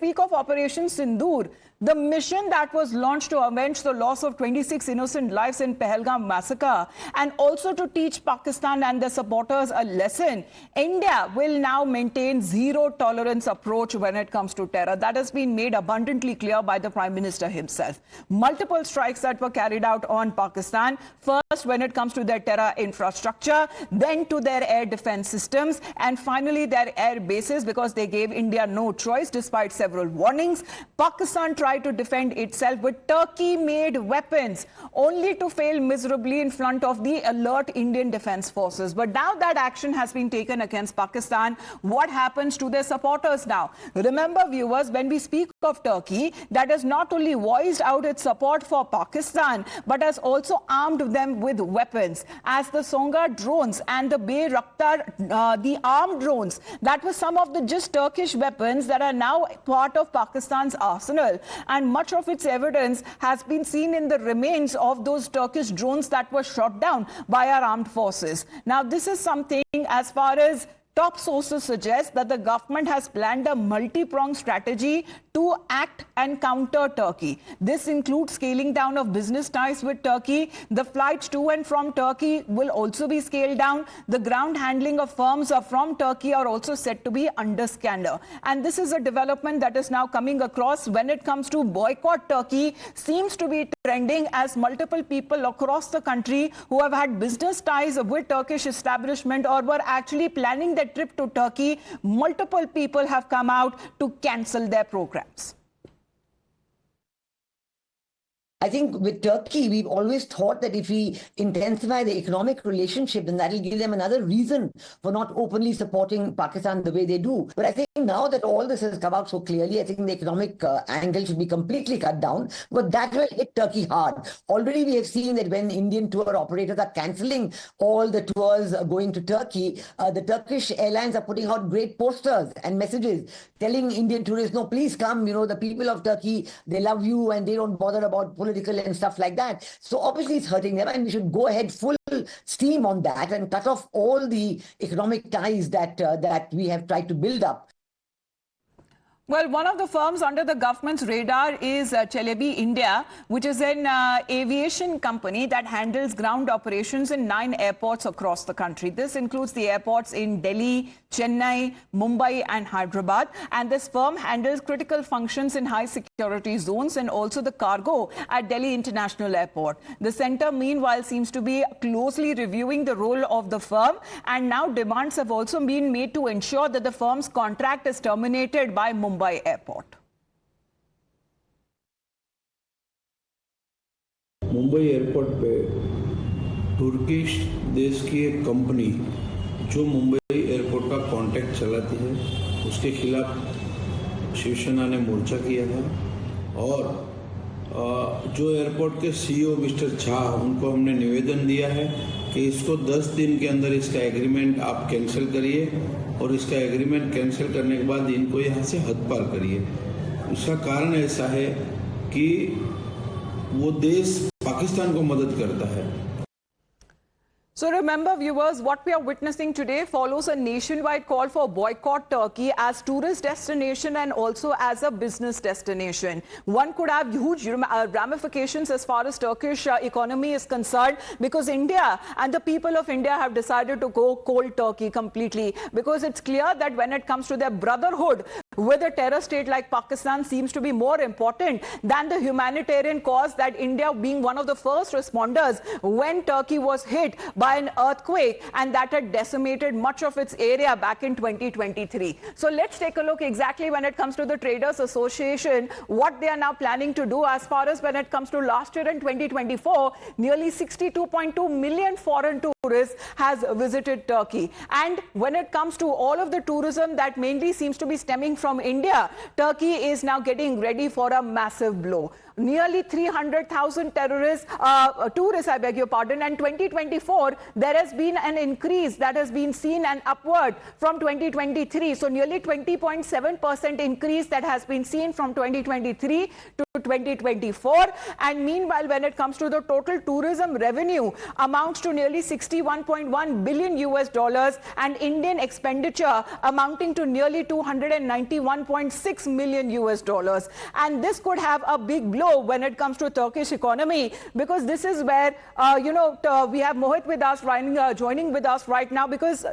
speak of Operation Sindoor, the mission that was launched to avenge the loss of 26 innocent lives in Pahalgam massacre and also to teach Pakistan and their supporters a lesson, India will now maintain zero tolerance approach when it comes to terror. That has been made abundantly clear by the Prime Minister himself. Multiple strikes that were carried out on Pakistan, first when it comes to their terror infrastructure, then to their air defense systems, and finally their air bases, because they gave India no choice despite several warnings. Pakistan tried to defend itself with Turkey-made weapons, only to fail miserably in front of the alert Indian Defence Forces. But now that action has been taken against Pakistan, what happens to their supporters now? Remember, viewers, when we speak of Turkey, that has not only voiced out its support for Pakistan, but has also armed them with weapons, as the Songa drones and the Bayraktar, the armed drones, that were some of the just Turkish weapons that are now part of Pakistan's arsenal. And much of its evidence has been seen in the remains of those Turkish drones that were shot down by our armed forces. Now, this is something, as far as top sources suggest, that the government has planned a multi-pronged strategy to act and counter Turkey. This includes scaling down of business ties with Turkey. The flights to and from Turkey will also be scaled down. The ground handling of firms from Turkey are also said to be under scanner. And this is a development that is now coming across when it comes to boycott Turkey, seems to be trending, as multiple people across the country who have had business ties with Turkish establishment or were actually planning their trip to Turkey, multiple people have come out to cancel their programs. I think with Turkey, we've always thought that if we intensify the economic relationship, then that will give them another reason for not openly supporting Pakistan the way they do. But I think now that all this has come out so clearly, I think the economic angle should be completely cut down, but that will hit Turkey hard. Already we have seen that when Indian tour operators are cancelling all the tours going to Turkey, the Turkish airlines are putting out great posters and messages telling Indian tourists, no, please come, the people of Turkey, they love you and they don't bother about political and stuff like that. So obviously it's hurting them, and we should go ahead full steam on that and cut off all the economic ties that we have tried to build up. Well, one of the firms under the government's radar is Chelebi India, which is an aviation company that handles ground operations in 9 airports across the country. This includes the airports in Delhi, Chennai, Mumbai and Hyderabad. And this firm handles critical functions in high security zones and also the cargo at Delhi International Airport. The centre, meanwhile, seems to be closely reviewing the role of the firm, and now demands have also been made to ensure that the firm's contract is terminated by Mumbai Airport. Mumbai airport पे Turkish देश की एक company जो Mumbai airport का contract चलाती है, उसके खिलाफ शिवसेना ने मोर्चा किया है। और जो एयरपोर्ट के सीईओ मिस्टर झा, उनको हमने निवेदन दिया है कि इसको 10 दिन के अंदर इसका एग्रीमेंट आप कैंसिल करिए, और इसका एग्रीमेंट कैंसिल करने के बाद इनको यहाँ से हद पार करिए। इसका कारण ऐसा है कि वो देश पाकिस्तान को मदद करता है। So remember, viewers, what we are witnessing today follows a nationwide call for boycott Turkey as tourist destination and also as a business destination. One could have huge ramifications as far as Turkish economy is concerned, because India and the people of India have decided to go cold Turkey completely, because it's clear that when it comes to their brotherhood with a terror state like Pakistan seems to be more important than the humanitarian cause, that India being one of the first responders when Turkey was hit by an earthquake, and that had decimated much of its area back in 2023. So let's take a look exactly when it comes to the Traders Association, what they are now planning to do as far as when it comes to last year in 2024, nearly 62.2 million foreign tourists has visited Turkey. And when it comes to all of the tourism that mainly seems to be stemming from India, Turkey is now getting ready for a massive blow. nearly 300,000 tourists, I beg your pardon, and 2024, there has been an increase that has been seen and upward from 2023. So nearly 20.7% increase that has been seen from 2023 to 2024. And meanwhile, when it comes to the total tourism revenue, amounts to nearly 61.1 billion US dollars, and Indian expenditure amounting to nearly 291.6 million US dollars. And this could have a big blow when it comes to Turkish economy, because this is where, we have Mohit with us, joining with us right now, because,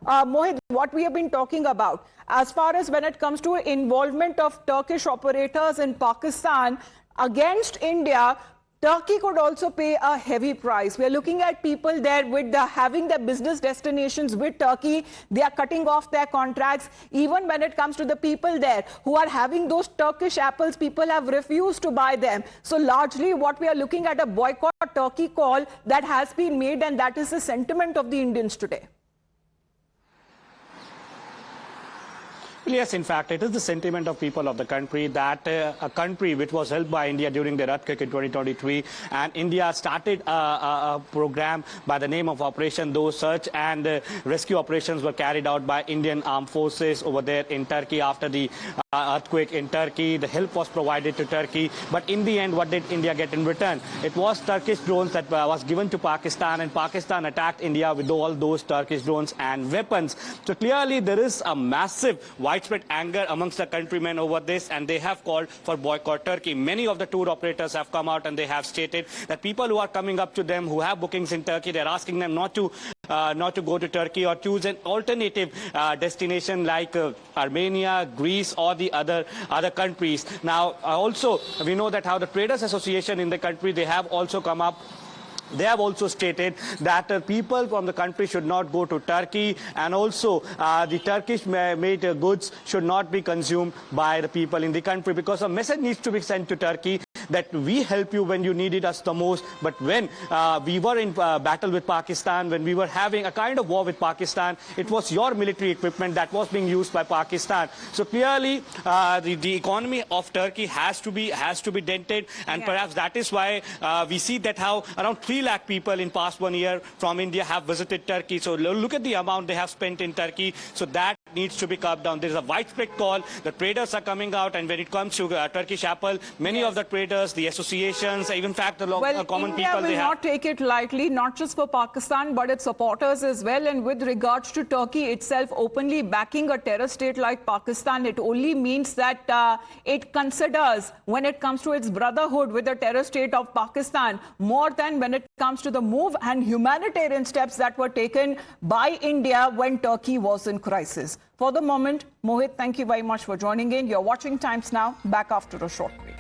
Mohit, what we have been talking about, as far as when it comes to involvement of Turkish operators in Pakistan against India, Turkey could also pay a heavy price. We are looking at people there with having their business destinations with Turkey. They are cutting off their contracts. Even when it comes to the people there who are having those Turkish apples, people have refused to buy them. So largely what we are looking at, a boycott Turkey call that has been made, and that is the sentiment of the Indians today. Yes, in fact, it is the sentiment of people of the country that a country which was helped by India during the earthquake in 2023, and India started a program by the name of Operation. Those search and rescue operations were carried out by Indian armed forces over there in Turkey after the earthquake in Turkey. The help was provided to Turkey, but in the end, what did India get in return? It was Turkish drones that was given to Pakistan, and Pakistan attacked India with all those Turkish drones and weapons. So clearly, there is a massive widespread anger amongst the countrymen over this, and they have called for boycott Turkey. Many of the tour operators have come out and they have stated that people who are coming up to them who have bookings in Turkey, they're asking them not to go to Turkey or choose an alternative destination like Armenia, Greece, or the other countries. Now, also, we know that how the Traders Association in the country, they have also come up. They have also stated that people from the country should not go to Turkey, and also the Turkish-made goods should not be consumed by the people in the country, because a message needs to be sent to Turkey that we help you when you needed us the most. But when we were in battle with Pakistan, when we were having a kind of war with Pakistan, it was your military equipment that was being used by Pakistan. So clearly, the economy of Turkey has to be dented, and perhaps that is why we see that how around 3 lakh people in past 1 year from India have visited Turkey. So look at the amount they have spent in Turkey. So that needs to be cut down. There is a widespread call. The traders are coming out, and when it comes to Turkish apple, many of the traders, the associations, even in fact the common India people, will not take it lightly, not just for Pakistan but its supporters as well. And with regards to Turkey itself openly backing a terror state like Pakistan, it only means that it considers, when it comes to its brotherhood with the terror state of Pakistan, more than when it comes to the move and humanitarian steps that were taken by India when Turkey was in crisis. For the moment, Mohit, thank you very much for joining in. You're watching Times Now. Back after a short break.